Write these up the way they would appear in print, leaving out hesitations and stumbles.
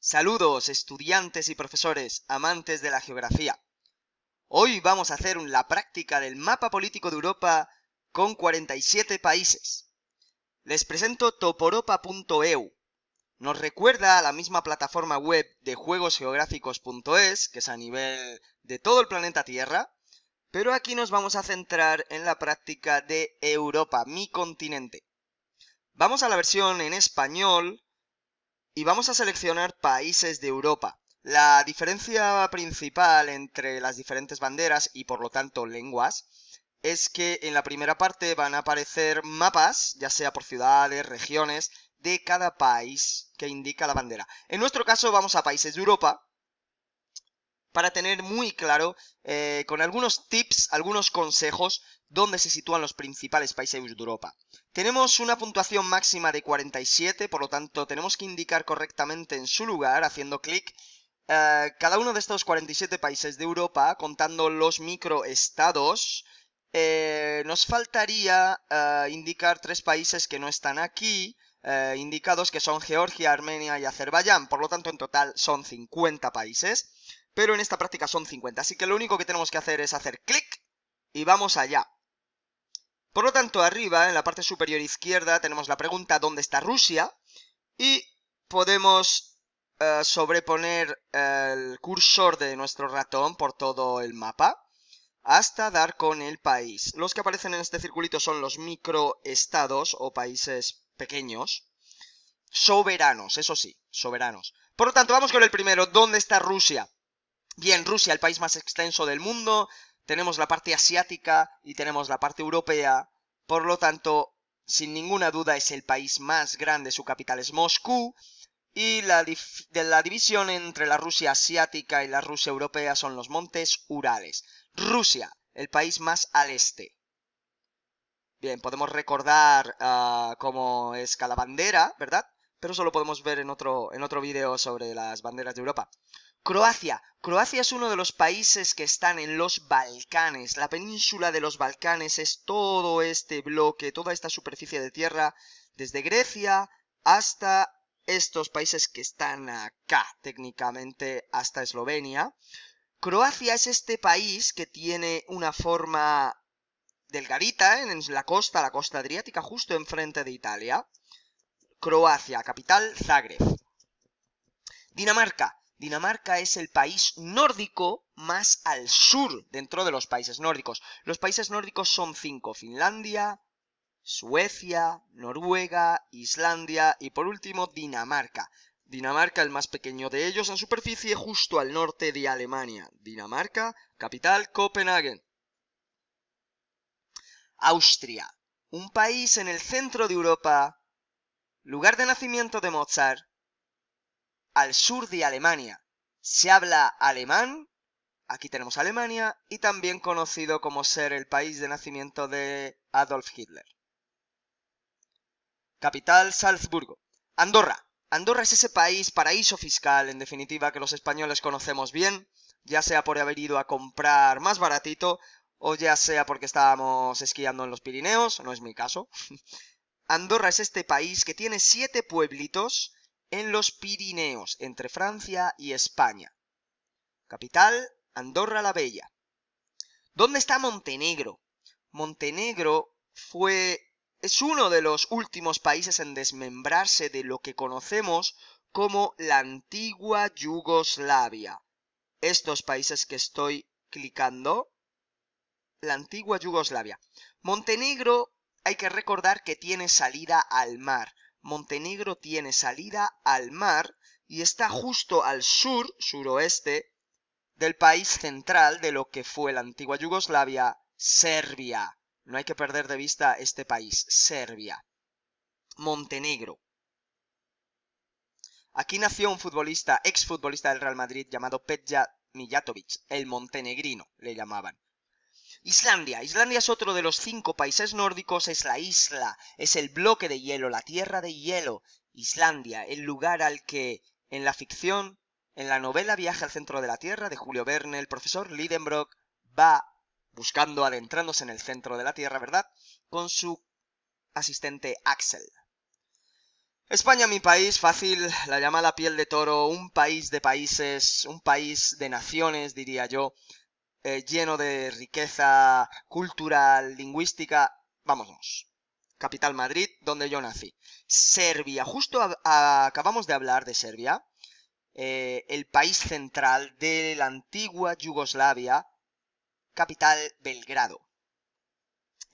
Saludos, estudiantes y profesores, amantes de la geografía. Hoy vamos a hacer la práctica del mapa político de Europa con 47 países. Les presento toporopa.eu. Nos recuerda a la misma plataforma web de juegosgeográficos.es, que es a nivel de todo el planeta Tierra, pero aquí nos vamos a centrar en la práctica de Europa, mi continente. Vamos a la versión en español y vamos a seleccionar países de Europa. La diferencia principal entre las diferentes banderas y por lo tanto lenguas es que en la primera parte van a aparecer mapas, ya sea por ciudades, regiones, de cada país que indica la bandera. En nuestro caso vamos a países de Europa para tener muy claro, con algunos tips, algunos consejos, dónde se sitúan los principales países de Europa. Tenemos una puntuación máxima de 47, por lo tanto tenemos que indicar correctamente en su lugar, haciendo clic, cada uno de estos 47 países de Europa, contando los microestados. Nos faltaría indicar 3 países que no están aquí, indicados, que son Georgia, Armenia y Azerbaiyán. Por lo tanto, en total son 50 países, pero en esta práctica son 50. Así que lo único que tenemos que hacer es hacer clic y vamos allá. Por lo tanto, arriba, en la parte superior izquierda, tenemos la pregunta ¿dónde está Rusia? Y podemos sobreponer el cursor de nuestro ratón por todo el mapa hasta dar con el país. Los que aparecen en este circulito son los microestados o países pequeños, soberanos, eso sí, soberanos. Por lo tanto, vamos con el primero. ¿Dónde está Rusia? Bien, Rusia, el país más extenso del mundo. Tenemos la parte asiática y tenemos la parte europea. Por lo tanto, sin ninguna duda es el país más grande. Su capital es Moscú. Y la división entre la Rusia asiática y la Rusia europea son los montes Urales. Rusia, el país más al este. Bien, podemos recordar cómo es cada bandera, ¿verdad? Pero eso lo podemos ver en otro vídeo sobre las banderas de Europa. Croacia. Croacia es uno de los países que están en los Balcanes. La península de los Balcanes es todo este bloque, toda esta superficie de tierra, desde Grecia hasta estos países que están acá, técnicamente hasta Eslovenia. Croacia es este país que tiene una forma delgadita en la costa adriática, justo enfrente de Italia. Croacia, capital Zagreb. Dinamarca. Dinamarca es el país nórdico más al sur dentro de los países nórdicos. Los países nórdicos son 5: Finlandia, Suecia, Noruega, Islandia y por último Dinamarca. Dinamarca, el más pequeño de ellos en superficie, justo al norte de Alemania. Dinamarca, capital Copenhague. Austria, un país en el centro de Europa, lugar de nacimiento de Mozart, al sur de Alemania. Se habla alemán, aquí tenemos Alemania, y también conocido como ser el país de nacimiento de Adolf Hitler. Capital, Salzburgo. Andorra. Andorra es ese país, paraíso fiscal, en definitiva, que los españoles conocemos bien, ya sea por haber ido a comprar más baratito, o ya sea porque estábamos esquiando en los Pirineos, no es mi caso. Andorra es este país que tiene 7 pueblitos en los Pirineos, entre Francia y España. Capital, Andorra la Bella. ¿Dónde está Montenegro? Montenegro es uno de los últimos países en desmembrarse de lo que conocemos como la antigua Yugoslavia. Estos países que estoy clicando, la antigua Yugoslavia. Montenegro, hay que recordar que tiene salida al mar. Montenegro tiene salida al mar y está justo al sur, suroeste, del país central de lo que fue la antigua Yugoslavia, Serbia. No hay que perder de vista este país, Serbia. Montenegro. Aquí nació un futbolista, exfutbolista del Real Madrid llamado Peja Mijatovic, el montenegrino le llamaban. Islandia. Islandia es otro de los 5 países nórdicos, es la isla, es el bloque de hielo, la tierra de hielo. Islandia, el lugar al que en la ficción, en la novela Viaje al centro de la Tierra de Julio Verne, el profesor Lidenbrock va buscando, adentrándose en el centro de la Tierra, ¿verdad? Con su asistente Axel. España, mi país, fácil, la llama la piel de toro, un país de países, un país de naciones, diría yo, lleno de riqueza cultural, lingüística. Vámonos. Capital Madrid, donde yo nací. Serbia, justo acabamos de hablar de Serbia, el país central de la antigua Yugoslavia, capital Belgrado.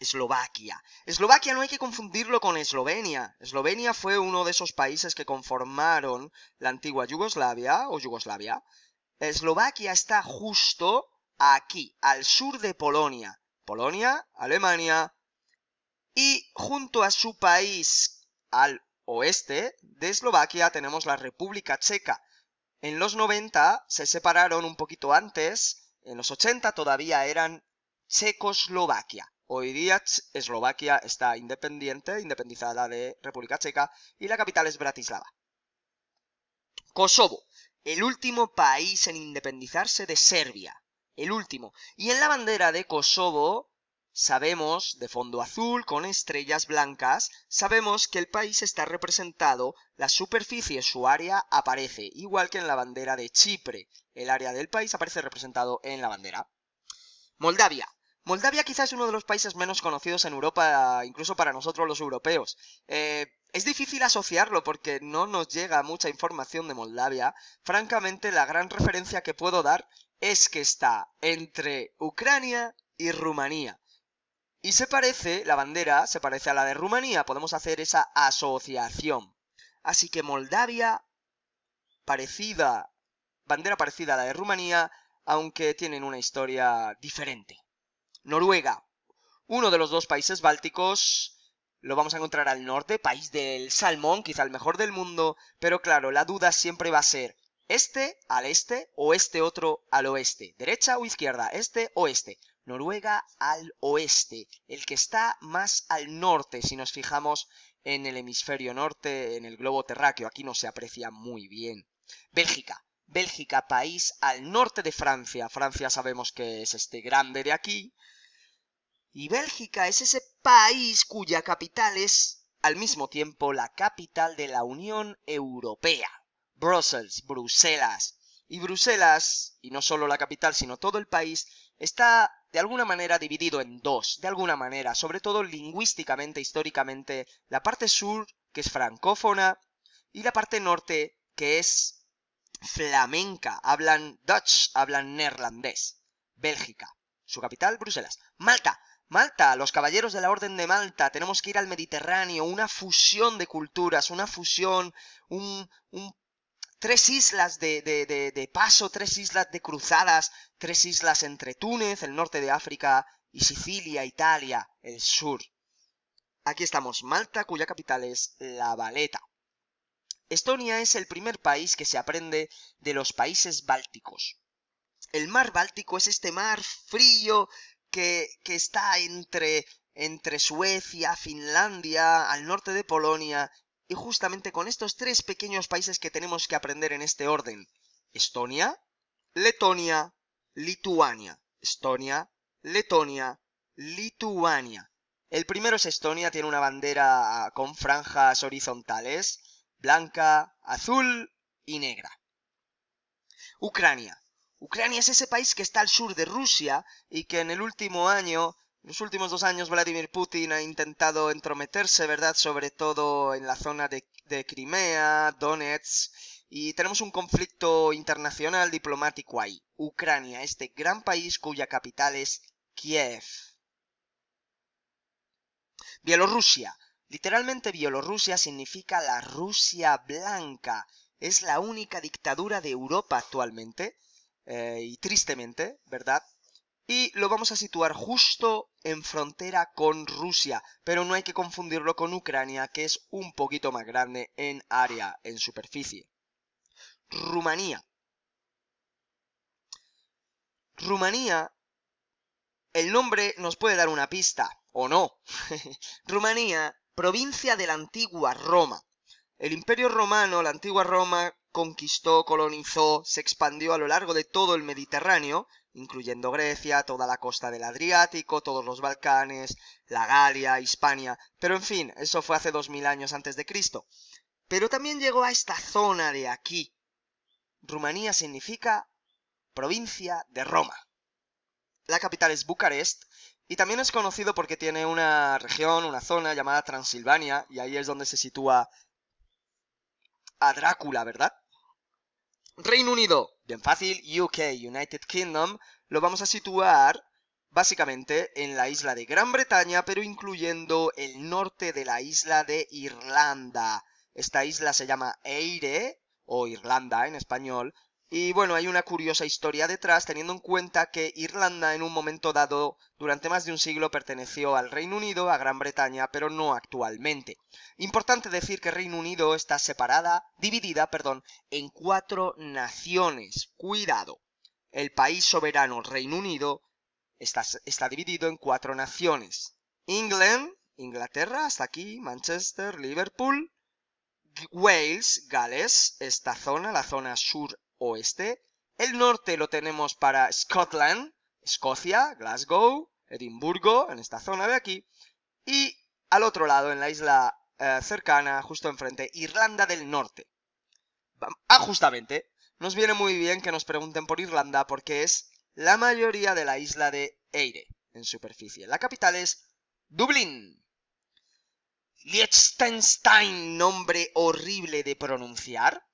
Eslovaquia. Eslovaquia no hay que confundirlo con Eslovenia. Eslovenia fue uno de esos países que conformaron la antigua Yugoslavia o Yugoslavia. Eslovaquia está justo aquí, al sur de Polonia. Polonia, Alemania. Y junto a su país, al oeste de Eslovaquia, tenemos la República Checa. En los 90 se separaron un poquito antes, en los 80 todavía eran Checoslovaquia. Hoy día Eslovaquia está independizada de República Checa, y la capital es Bratislava. Kosovo, el último país en independizarse de Serbia. El último. Y en la bandera de Kosovo, sabemos, de fondo azul con estrellas blancas, sabemos que el país está representado, la superficie, su área, aparece, igual que en la bandera de Chipre. El área del país aparece representado en la bandera. Moldavia. Moldavia quizás es uno de los países menos conocidos en Europa, incluso para nosotros los europeos. Es difícil asociarlo porque no nos llega mucha información de Moldavia. Francamente, la gran referencia que puedo dar es que está entre Ucrania y Rumanía. Y la bandera se parece a la de Rumanía, podemos hacer esa asociación. Así que Moldavia, bandera parecida a la de Rumanía, aunque tienen una historia diferente. Noruega, uno de los dos países bálticos, lo vamos a encontrar al norte, país del salmón, quizá el mejor del mundo, pero claro, la duda siempre va a ser este al este o este otro al oeste, derecha o izquierda, este o este. Noruega al oeste, el que está más al norte, si nos fijamos en el hemisferio norte, en el globo terráqueo, aquí no se aprecia muy bien. Bélgica. Bélgica, país al norte de Francia. Francia sabemos que es este grande de aquí. Y Bélgica es ese país cuya capital es, al mismo tiempo, la capital de la Unión Europea. Bruselas. Y Bruselas, y no solo la capital, sino todo el país, está de alguna manera dividido en dos, de alguna manera, sobre todo lingüísticamente, históricamente, la parte sur, que es francófona, y la parte norte, que es flamenca, hablan Dutch, hablan neerlandés. Bélgica, su capital, Bruselas. Malta, los caballeros de la Orden de Malta, tenemos que ir al Mediterráneo, una fusión de culturas, una fusión, tres islas de paso, tres islas de cruzadas, tres islas entre Túnez, el norte de África, y Sicilia, Italia, el sur. Aquí estamos, Malta, cuya capital es La Valeta. Estonia es el primer país que se aprende de los países bálticos. El mar Báltico es este mar frío que está entre Suecia, Finlandia, al norte de Polonia, y justamente con estos tres pequeños países que tenemos que aprender en este orden: Estonia, Letonia, Lituania. Estonia, Letonia, Lituania. El primero es Estonia, tiene una bandera con franjas horizontales, blanca, azul y negra. Ucrania. Ucrania es ese país que está al sur de Rusia y que en los últimos 2 años, Vladimir Putin ha intentado entrometerse, ¿verdad? Sobre todo en la zona de Crimea, Donetsk, y tenemos un conflicto internacional diplomático ahí. Ucrania, este gran país cuya capital es Kiev. Bielorrusia. Literalmente Bielorrusia significa la Rusia blanca. Es la única dictadura de Europa actualmente. Y tristemente, ¿verdad? Y lo vamos a situar justo en frontera con Rusia, pero no hay que confundirlo con Ucrania, que es un poquito más grande en área, en superficie. Rumanía. Rumanía, el nombre nos puede dar una pista, o no. Rumanía, provincia de la antigua Roma. El Imperio Romano, la antigua Roma, conquistó, colonizó, se expandió a lo largo de todo el Mediterráneo, incluyendo Grecia, toda la costa del Adriático, todos los Balcanes, la Galia, Hispania, pero en fin, eso fue hace 2000 años antes de Cristo. pero también llegó a esta zona de aquí. Rumanía significa provincia de Roma. La capital es Bucarest y también es conocido porque tiene una región, una zona llamada Transilvania, y ahí es donde se sitúa a Drácula, ¿verdad? Reino Unido, bien fácil, UK, United Kingdom, lo vamos a situar básicamente en la isla de Gran Bretaña, pero incluyendo el norte de la isla de Irlanda. Esta isla se llama Eire, o Irlanda en español, y bueno, hay una curiosa historia detrás, teniendo en cuenta que Irlanda en un momento dado, durante más de un siglo, perteneció al Reino Unido, a Gran Bretaña, pero no actualmente. Importante decir que Reino Unido está dividida, en 4 naciones. Cuidado, el país soberano Reino Unido está dividido en 4 naciones. England, Inglaterra, hasta aquí, Manchester, Liverpool, Wales, Gales, esta zona, la zona sur-oeste. El norte lo tenemos para Scotland, Escocia, Glasgow, Edimburgo, en esta zona de aquí. Y al otro lado, en la isla cercana, justo enfrente, Irlanda del Norte. Justamente, nos viene muy bien que nos pregunten por Irlanda porque es la mayoría de la isla de Eire en superficie. La capital es Dublín. Liechtenstein, nombre horrible de pronunciar.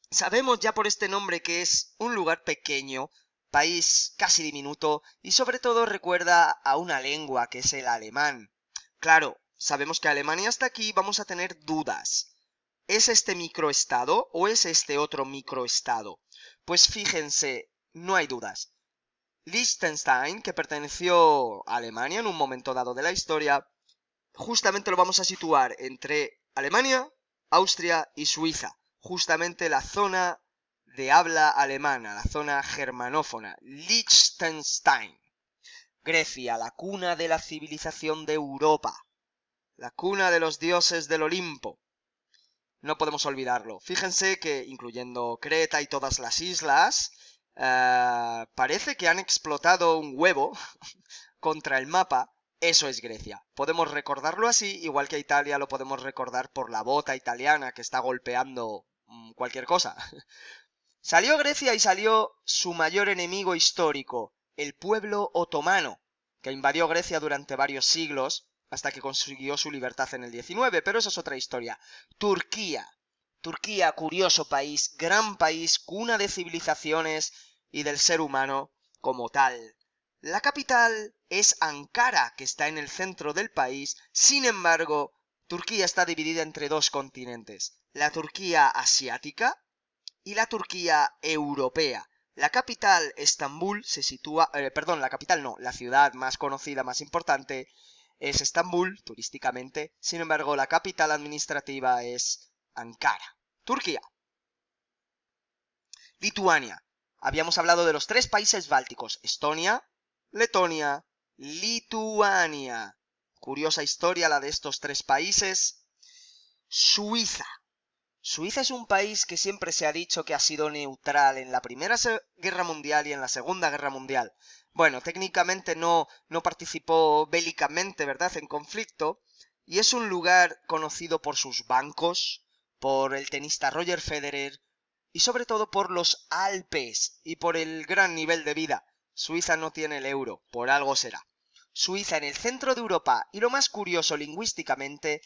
Sabemos ya por este nombre que es un lugar pequeño, país casi diminuto y sobre todo recuerda a una lengua que es el alemán. Claro, sabemos que Alemania hasta aquí vamos a tener dudas. ¿Es este microestado o es este otro microestado? Pues fíjense, no hay dudas. Liechtenstein, que perteneció a Alemania en un momento dado de la historia, justamente lo vamos a situar entre Alemania, Austria y Suiza. Justamente la zona de habla alemana, la zona germanófona, Liechtenstein. Grecia, la cuna de la civilización de Europa, la cuna de los dioses del Olimpo. No podemos olvidarlo. Fíjense que, incluyendo Creta y todas las islas, parece que han explotado un huevo contra el mapa. Eso es Grecia. Podemos recordarlo así, igual que a Italia lo podemos recordar por la bota italiana que está golpeando cualquier cosa. Salió Grecia y salió su mayor enemigo histórico, el pueblo otomano, que invadió Grecia durante varios siglos, hasta que consiguió su libertad en el 19, pero eso es otra historia. Turquía. Turquía, curioso país, gran país, cuna de civilizaciones y del ser humano como tal. La capital es Ankara, que está en el centro del país. Sin embargo, Turquía está dividida entre 2 continentes, la Turquía asiática y la Turquía europea. La capital, Estambul, se sitúa... la capital no, la ciudad más conocida, más importante, es Estambul, turísticamente. Sin embargo, la capital administrativa es Ankara. Turquía. Lituania. Habíamos hablado de los 3 países bálticos, Estonia, Letonia, Lituania. Curiosa historia la de estos 3 países. Suiza. Suiza es un país que siempre se ha dicho que ha sido neutral en la Primera Guerra Mundial y en la Segunda Guerra Mundial. Bueno, técnicamente no participó bélicamente, ¿verdad?, en conflicto, y es un lugar conocido por sus bancos, por el tenista Roger Federer, y sobre todo por los Alpes y por el gran nivel de vida. Suiza no tiene el euro, por algo será. Suiza en el centro de Europa, y lo más curioso lingüísticamente,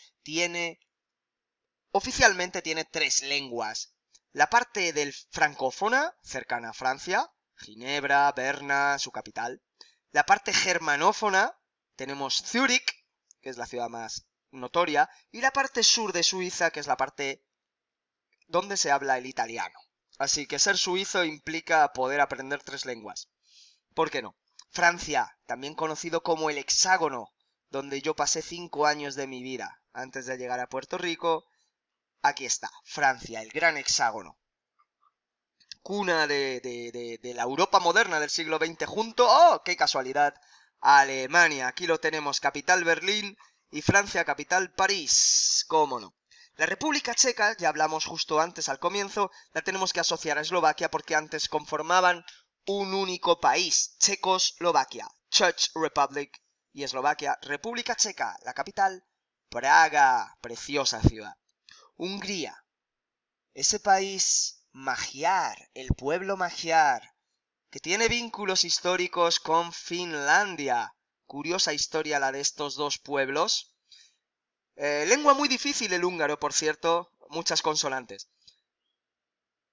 oficialmente tiene 3 lenguas. La parte del francófona, cercana a Francia, Ginebra, Berna, su capital. La parte germanófona, tenemos Zúrich, que es la ciudad más notoria, y la parte sur de Suiza, que es la parte donde se habla el italiano. Así que ser suizo implica poder aprender 3 lenguas. ¿Por qué no? Francia, también conocido como el Hexágono, donde yo pasé 5 años de mi vida antes de llegar a Puerto Rico. Aquí está, Francia, el gran hexágono. Cuna de la Europa moderna del siglo XX junto, ¡oh, qué casualidad!, a Alemania. Aquí lo tenemos, capital Berlín y Francia, capital París. ¿Cómo no? La República Checa, ya hablamos justo antes al comienzo, la tenemos que asociar a Eslovaquia porque antes conformaban un único país, Checoslovaquia, Czech Republic y Eslovaquia, República Checa, la capital, Praga, preciosa ciudad. Hungría. ese país magiar, el pueblo magiar, que tiene vínculos históricos con Finlandia. Curiosa historia la de estos dos pueblos. Lengua muy difícil el húngaro, por cierto, muchas consonantes.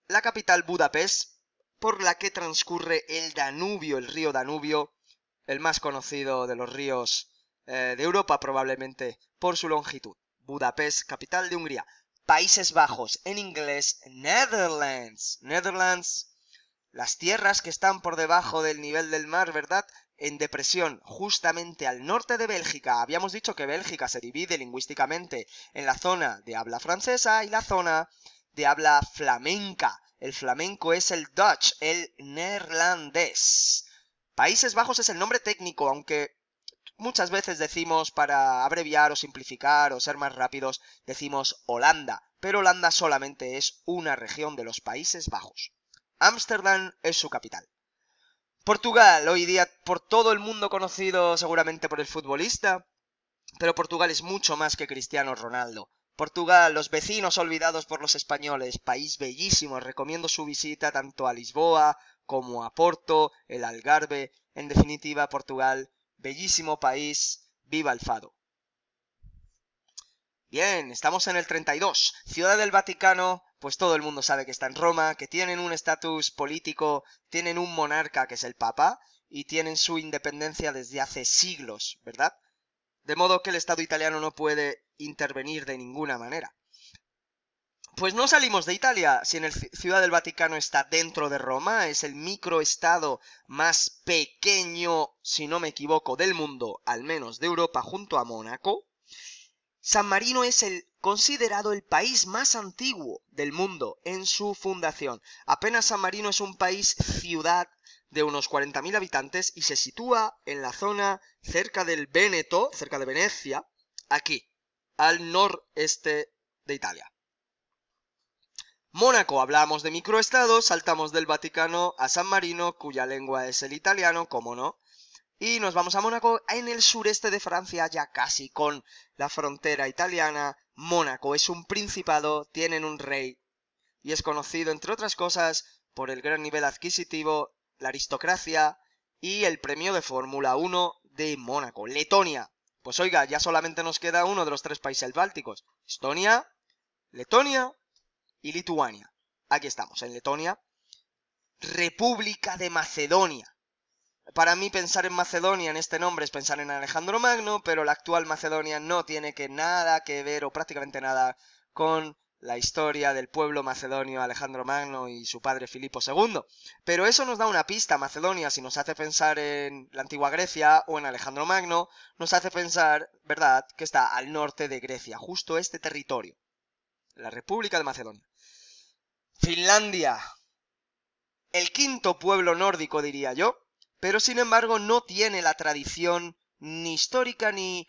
La capital Budapest, por la que transcurre el Danubio, el río Danubio, el más conocido de los ríos de Europa probablemente por su longitud. Budapest, capital de Hungría. Países Bajos, en inglés Netherlands. Netherlands, las tierras que están por debajo del nivel del mar, ¿verdad? En depresión, justamente al norte de Bélgica. Habíamos dicho que Bélgica se divide lingüísticamente en la zona de habla francesa y la zona de habla flamenca. El flamenco es el Dutch, el neerlandés. Países Bajos es el nombre técnico, aunque muchas veces decimos, para abreviar o simplificar o ser más rápidos, decimos Holanda, pero Holanda solamente es una región de los Países Bajos. Ámsterdam es su capital. Portugal, hoy día por todo el mundo conocido seguramente por el futbolista, pero Portugal es mucho más que Cristiano Ronaldo. Portugal, los vecinos olvidados por los españoles, país bellísimo, recomiendo su visita tanto a Lisboa como a Porto, el Algarve, en definitiva Portugal, bellísimo país, viva el fado. Bien, estamos en el 32. Ciudad del Vaticano, pues todo el mundo sabe que está en Roma, que tienen un estatus político, tienen un monarca que es el Papa, y tienen su independencia desde hace siglos, ¿verdad? De modo que el Estado italiano no puede intervenir de ninguna manera. Pues no salimos de Italia, si en el Ciudad del Vaticano está dentro de Roma, es el microestado más pequeño, si no me equivoco, del mundo, al menos de Europa, junto a Mónaco. San Marino es considerado el país más antiguo del mundo en su fundación. Apenas San Marino es un país-ciudad de unos 40.000 habitantes y se sitúa en la zona cerca del Véneto, cerca de Venecia, aquí, al noreste de Italia. Mónaco, hablamos de microestados, saltamos del Vaticano a San Marino, cuya lengua es el italiano, cómo no. Y nos vamos a Mónaco, en el sureste de Francia, ya casi con la frontera italiana. Mónaco es un principado, tienen un rey y es conocido, entre otras cosas, por el gran nivel adquisitivo, la aristocracia y el premio de Fórmula 1 de Mónaco. Letonia. Pues oiga, ya solamente nos queda uno de los tres países bálticos. Estonia, Letonia y Lituania. Aquí estamos, en Letonia. República de Macedonia. Para mí pensar en Macedonia en este nombre es pensar en Alejandro Magno, pero la actual Macedonia no tiene nada que ver o prácticamente nada con la historia del pueblo macedonio Alejandro Magno y su padre Filipo II. Pero eso nos da una pista. Macedonia, si nos hace pensar en la antigua Grecia o en Alejandro Magno, nos hace pensar, ¿verdad?, que está al norte de Grecia, justo este territorio, la República de Macedonia. Finlandia, el quinto pueblo nórdico, diría yo, pero sin embargo no tiene la tradición ni histórica ni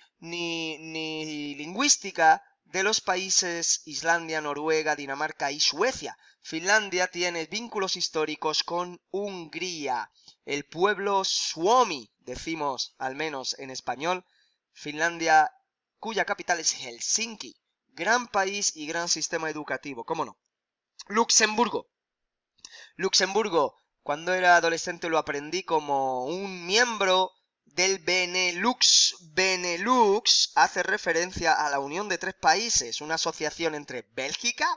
lingüística de los países Islandia, Noruega, Dinamarca y Suecia. Finlandia tiene vínculos históricos con Hungría. El pueblo Suomi, decimos al menos en español, Finlandia, cuya capital es Helsinki. Gran país y gran sistema educativo, ¿cómo no? Luxemburgo. Luxemburgo, cuando era adolescente lo aprendí como un miembro del Benelux. Benelux hace referencia a la unión de tres países, una asociación entre Bélgica,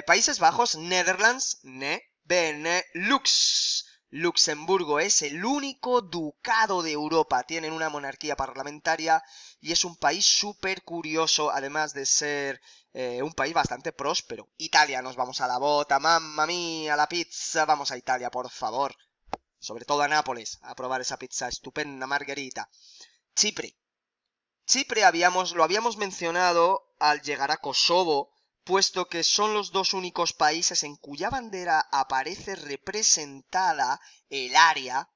Países Bajos, Netherlands, Benelux. Luxemburgo es el único ducado de Europa, tienen una monarquía parlamentaria y es un país súper curioso, además de ser un país bastante próspero. Italia, nos vamos a la bota, mamma mía, la pizza, vamos a Italia, por favor. Sobre todo a Nápoles, a probar esa pizza estupenda, margherita. Chipre. Chipre lo habíamos mencionado al llegar a Kosovo, puesto que son los dos únicos países en cuya bandera aparece representada el área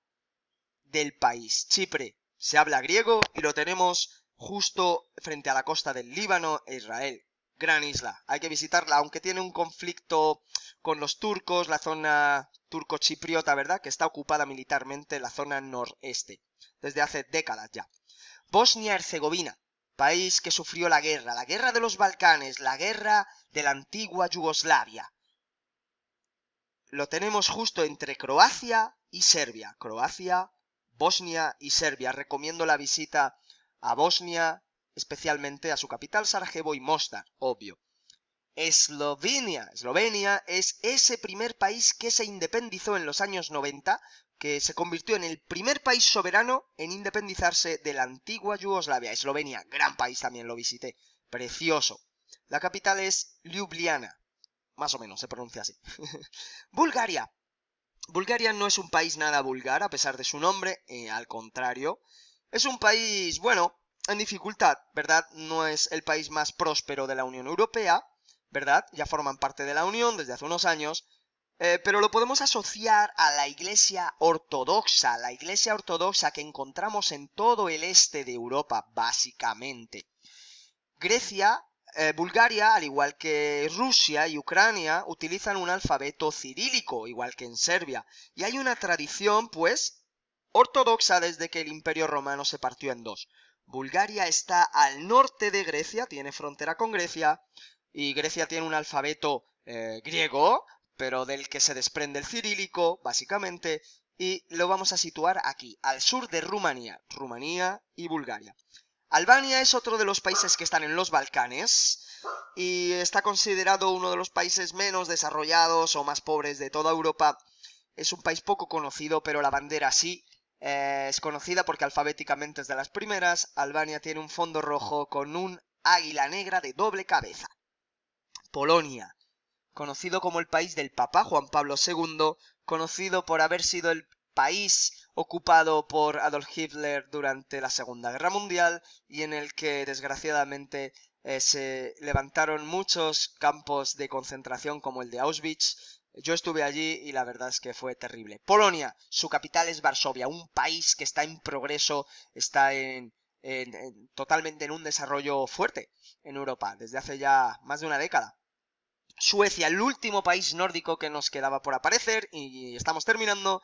del país. Chipre se habla griego y lo tenemos justo frente a la costa del Líbano e Israel. Gran isla, hay que visitarla, aunque tiene un conflicto con los turcos, la zona turco-chipriota, ¿verdad?, que está ocupada militarmente, la zona noreste, desde hace décadas ya. Bosnia-Herzegovina, país que sufrió la guerra de los Balcanes, la guerra de la antigua Yugoslavia. Lo tenemos justo entre Croacia y Serbia. Croacia, Bosnia y Serbia. Recomiendo la visita a Bosnia, especialmente a su capital Sarajevo y Mostar, obvio. Eslovenia es ese primer país que se independizó en los años 90, que se convirtió en el primer país soberano en independizarse de la antigua Yugoslavia. Eslovenia, gran país, también lo visité, precioso. La capital es Ljubljana, más o menos se pronuncia así. Bulgaria. Bulgaria no es un país nada vulgar a pesar de su nombre, al contrario. Es un país, bueno, en dificultad, ¿verdad? No es el país más próspero de la Unión Europea, ¿verdad? Ya forman parte de la Unión desde hace unos años, pero lo podemos asociar a la Iglesia Ortodoxa que encontramos en todo el este de Europa, básicamente. Bulgaria, al igual que Rusia y Ucrania, utilizan un alfabeto cirílico, igual que en Serbia, y hay una tradición, pues, ortodoxa desde que el Imperio Romano se partió en dos. Bulgaria está al norte de Grecia, tiene frontera con Grecia, y Grecia tiene un alfabeto griego, pero del que se desprende el cirílico, básicamente, y lo vamos a situar aquí, al sur de Rumanía y Bulgaria. Albania es otro de los países que están en los Balcanes y está considerado uno de los países menos desarrollados o más pobres de toda Europa. Es un país poco conocido, pero la bandera sí es conocida porque alfabéticamente es de las primeras. Albania tiene un fondo rojo con un águila negra de doble cabeza. Polonia, conocido como el país del Papa Juan Pablo II, conocido por haber sido el país ocupado por Adolf Hitler durante la Segunda Guerra Mundial y en el que desgraciadamente se levantaron muchos campos de concentración como el de Auschwitz. Yo estuve allí y la verdad es que fue terrible. Polonia, su capital es Varsovia, un país que está en progreso, está totalmente en un desarrollo fuerte en Europa desde hace ya más de una década. Suecia, el último país nórdico que nos quedaba por aparecer, y estamos terminando.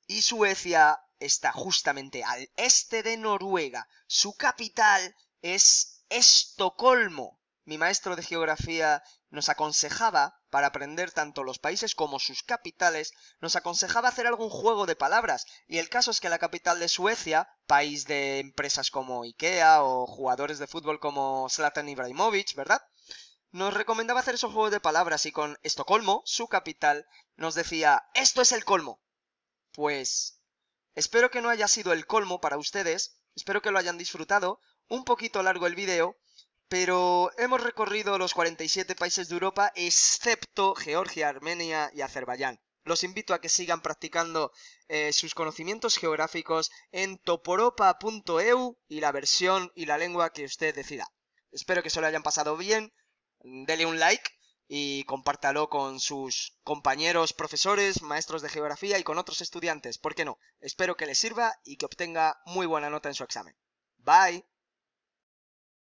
Y Suecia está justamente al este de Noruega. Su capital es Estocolmo. Mi maestro de geografía nos aconsejaba, para aprender tanto los países como sus capitales, nos aconsejaba hacer algún juego de palabras. Y el caso es que la capital de Suecia, país de empresas como IKEA o jugadores de fútbol como Zlatan Ibrahimovic, ¿verdad?, nos recomendaba hacer esos juegos de palabras y con Estocolmo, su capital, nos decía, esto es el colmo. Pues espero que no haya sido el colmo para ustedes, espero que lo hayan disfrutado, un poquito largo el vídeo, pero hemos recorrido los 47 países de Europa excepto Georgia, Armenia y Azerbaiyán. Los invito a que sigan practicando sus conocimientos geográficos en toporopa.eu y la versión y la lengua que usted decida. Espero que se lo hayan pasado bien, dele un like y compártalo con sus compañeros, profesores, maestros de geografía y con otros estudiantes. ¿Por qué no? Espero que les sirva y que obtenga muy buena nota en su examen. Bye.